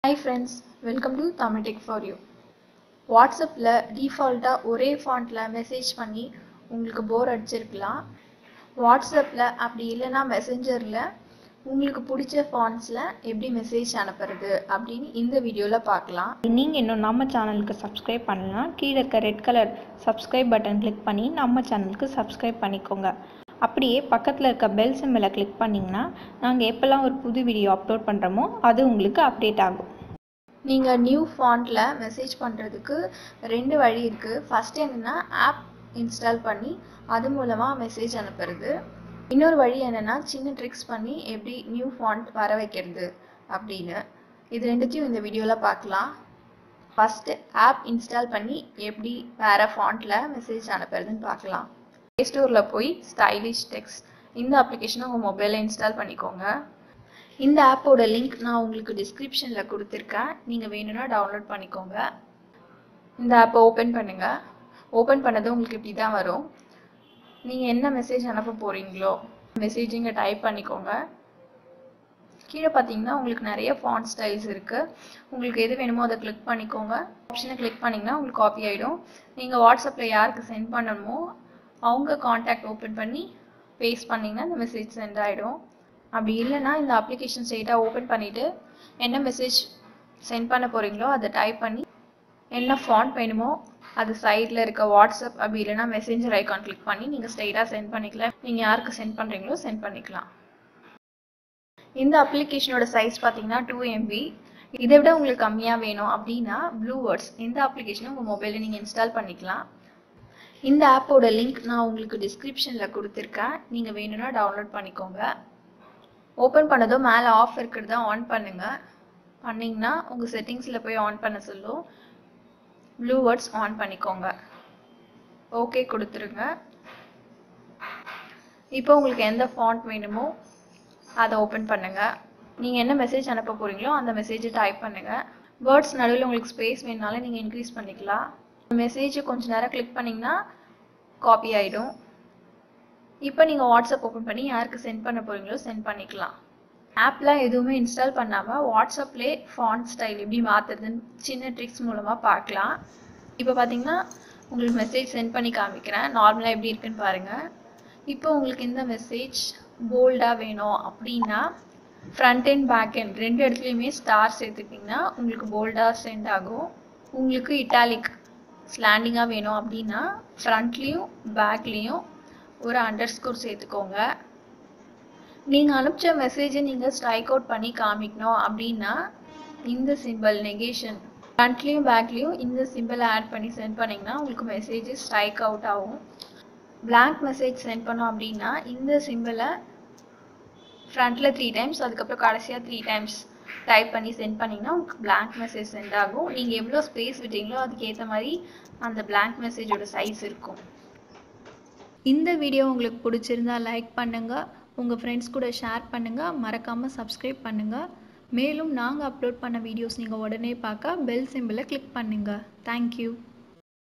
Hi friends, welcome to Tamil Tech for You. வாட்ஸ்அப்பில் டிஃபால்ட்டாக ஒரே ஃபாண்ட்டில் மெசேஜ் பண்ணி உங்களுக்கு போர் அடிச்சிருக்கலாம். வாட்ஸ்அப்பில் அப்படி இல்லைன்னா மெசஞ்சரில் உங்களுக்கு பிடிச்ச ஃபாண்ட்ஸில் எப்படி மெசேஜ் அனுப்புறது அப்படின்னு இந்த வீடியோவில் பார்க்கலாம். நீங்கள் இன்னும் நம்ம சேனலுக்கு சப்ஸ்கிரைப் பண்ணலாம். கீழே இருக்க red colour subscribe button click பண்ணி நம்ம சேனலுக்கு சப்ஸ்கிரைப் பண்ணிக்கோங்க. அப்படியே பக்கத்தில் இருக்க பெல் சிம்பிளை கிளிக் பண்ணிங்கன்னா நாங்கள் எப்போல்லாம் ஒரு புது வீடியோ அப்லோட் பண்ணுறோமோ அது உங்களுக்கு அப்டேட் ஆகும். நீங்கள் நியூ ஃபாண்ட்டில் மெசேஜ் பண்ணுறதுக்கு ரெண்டு வழி இருக்குது. ஃபஸ்ட் என்னென்னா ஆப் இன்ஸ்டால் பண்ணி அது மூலமாக மெசேஜ் அனுப்புறது. இன்னொரு வழி என்னென்னா சின்ன ட்ரிக்ஸ் பண்ணி எப்படி நியூ ஃபாண்ட் வர வைக்கிறது அப்படின்னு. இது ரெண்டுத்தையும் இந்த வீடியோவில் பார்க்கலாம். ஃபஸ்ட்டு ஆப் இன்ஸ்டால் பண்ணி எப்படி வேறு ஃபாண்ட்டில் மெசேஜ் அனுப்புறதுன்னு பார்க்கலாம். ப்ளே ஸ்டோரில் போய் ஸ்டைலிஷ் டெக்ஸ்ட் இந்த அப்ளிகேஷனை உங்கள் மொபைலில் இன்ஸ்டால் பண்ணிக்கோங்க. இந்த ஆப்போட லிங்க் நான் உங்களுக்கு டிஸ்கிரிப்ஷனில் கொடுத்துருக்கேன். நீங்கள் வேணும்னா டவுன்லோட் பண்ணிக்கோங்க. இந்த ஆப்பை ஓப்பன் பண்ணுங்கள். ஓப்பன் பண்ணது உங்களுக்கு இப்படி தான் வரும். நீங்கள் என்ன மெசேஜ் அனுப்ப போகிறீங்களோ மெசேஜ் இங்கே டைப் பண்ணிக்கோங்க. கீழே பார்த்தீங்கன்னா உங்களுக்கு நிறைய ஃபாண்ட் ஸ்டைல்ஸ் இருக்குது. உங்களுக்கு எது வேணுமோ அதை கிளிக் பண்ணிக்கோங்க. ஆப்ஷனை கிளிக் பண்ணிங்கன்னா உங்களுக்கு காப்பி ஆகிடும். நீங்கள் வாட்ஸ்அப்பில் யாருக்கு சென்ட் பண்ணணுமோ அவங்க காண்டாக்ட் ஓப்பன் பண்ணி பேஸ்ட் பண்ணிங்கன்னா இந்த மெசேஜ் சென்ட் ஆகிடும். அப்படி இல்லைன்னா இந்த அப்ளிகேஷன் ஸ்ட்ரெயிட்டாக ஓப்பன் பண்ணிவிட்டு என்ன மெசேஜ் சென்ட் பண்ண போகிறீங்களோ அதை டைப் பண்ணி என்ன ஃபாண்ட் வேணுமோ அது சைடில் இருக்க வாட்ஸ்அப் அப்படி இல்லைன்னா மெசேஞ்சர் ஐக்கான் கிளிக் பண்ணி நீங்கள் ஸ்ட்ரெயிட்டாக சென்ட் பண்ணிக்கலாம். நீங்கள் யாருக்கு சென்ட் பண்ணுறீங்களோ சென்ட் பண்ணிக்கலாம். இந்த அப்ளிகேஷனோட சைஸ் பார்த்தீங்கன்னா 2 MB. இதை விட உங்களுக்கு கம்மியாக வேணும் அப்படின்னா ப்ளூவேர்ட்ஸ் இந்த அப்ளிகேஷனை உங்கள் மொபைலில் நீங்கள் இன்ஸ்டால் பண்ணிக்கலாம். இந்த ஆப்போட லிங்க் நான் உங்களுக்கு டிஸ்கிரிப்ஷனில் கொடுத்துருக்கேன். நீங்கள் வேணும்னா டவுன்லோட் பண்ணிக்கோங்க. ஓப்பன் பண்ணதும் மேலே ஆஃப் இருக்கிறத ஆன் பண்ணுங்கள். பண்ணிங்கன்னா உங்கள் செட்டிங்ஸில் போய் ஆன் பண்ண சொல்லும். ப்ளூவேர்ட்ஸ் ஆன் பண்ணிக்கோங்க. ஓகே கொடுத்துருங்க. இப்போ உங்களுக்கு எந்த ஃபாண்ட் வேணுமோ அதை ஓப்பன் பண்ணுங்கள். நீங்கள் என்ன மெசேஜ் அனுப்ப போகிறீங்களோ அந்த மெசேஜை டைப் பண்ணுங்கள். வேர்ட்ஸ் நடுவில் உங்களுக்கு ஸ்பேஸ் வேணுனாலும் நீங்கள் இன்க்ரீஸ் பண்ணிக்கலாம். மெசேஜை கொஞ்சம் நேரம் கிளிக் பண்ணிங்கன்னா காப்பி ஆகிடும். இப்போ நீங்கள் வாட்ஸ்அப் ஓப்பன் பண்ணி யாருக்கு சென்ட் பண்ண போகிறீங்களோ சென்ட் பண்ணிக்கலாம். ஆப்லாம் எதுவுமே இன்ஸ்டால் பண்ணாமல் வாட்ஸ்அப்லேயே ஃபாண்ட் ஸ்டைல் எப்படி மாற்றுறதுன்னு சின்ன ட்ரிக்ஸ் மூலமாக பார்க்கலாம். இப்போ பார்த்தீங்கன்னா உங்களுக்கு மெசேஜ் சென்ட் பண்ணி காமிக்கிறேன். நார்மலாக எப்படி இருக்குன்னு பாருங்கள். இப்போ உங்களுக்கு இந்த மெசேஜ் போல்டாக வேணும் அப்படின்னா ஃப்ரண்ட் அண்ட் பேக் அண்ட் ரெண்டு இடத்துலையுமே ஸ்டார் சேர்த்துக்கிட்டிங்கன்னா உங்களுக்கு போல்டாக சென்ட் ஆகும். உங்களுக்கு இட்டாலிக் ஸ்லாண்டிங்காக வேணும் அப்படின்னா ஃப்ரண்ட்லேயும் பேக்லேயும் ஒரு அண்டர்ஸ்கோர் சேர்த்துக்கோங்க. நீங்கள் அனுப்பிச்ச மெசேஜை நீங்கள் ஸ்ட்ரைக் அவுட் பண்ணி காமிக்கணும் அப்படின்னா இந்த சிம்பிள் நெகேஷன் ஃப்ரண்ட்லேயும் பேக்லேயும் இந்த சிம்பிளை ஆட் பண்ணி சென்ட் பண்ணிங்கன்னா உங்களுக்கு மெசேஜ் ஸ்ட்ரைக் அவுட் ஆகும். பிளாங்க் மெசேஜ் சென்ட் பண்ணோம் அப்படின்னா இந்த சிம்பிளை ஃப்ரண்ட்டில் 3 டைம்ஸ் அதுக்கப்புறம் கடைசியாக 3 டைம்ஸ் டைப் பண்ணி சென்ட் பண்ணிங்கன்னா உங்களுக்கு பிளாங்க் மெசேஜ் சென்ட் ஆகும். நீங்கள் எவ்வளோ ஸ்பேஸ் விட்டீங்களோ அதுக்கேற்ற மாதிரி அந்த பிளாங்க் மெசேஜோட சைஸ் இருக்கும். இந்த வீடியோ உங்களுக்கு பிடிச்சிருந்தா லைக் பண்ணுங்கள், உங்கள் ஃப்ரெண்ட்ஸ் கூட ஷேர் பண்ணுங்கள், மறக்காமல் சப்ஸ்கிரைப் பண்ணுங்கள். மேலும் நாங்கள் அப்லோட் பண்ண வீடியோஸ் நீங்கள் உடனே பார்க்க பெல் சிம்பிளை கிளிக் பண்ணுங்கள். தேங்க்யூ.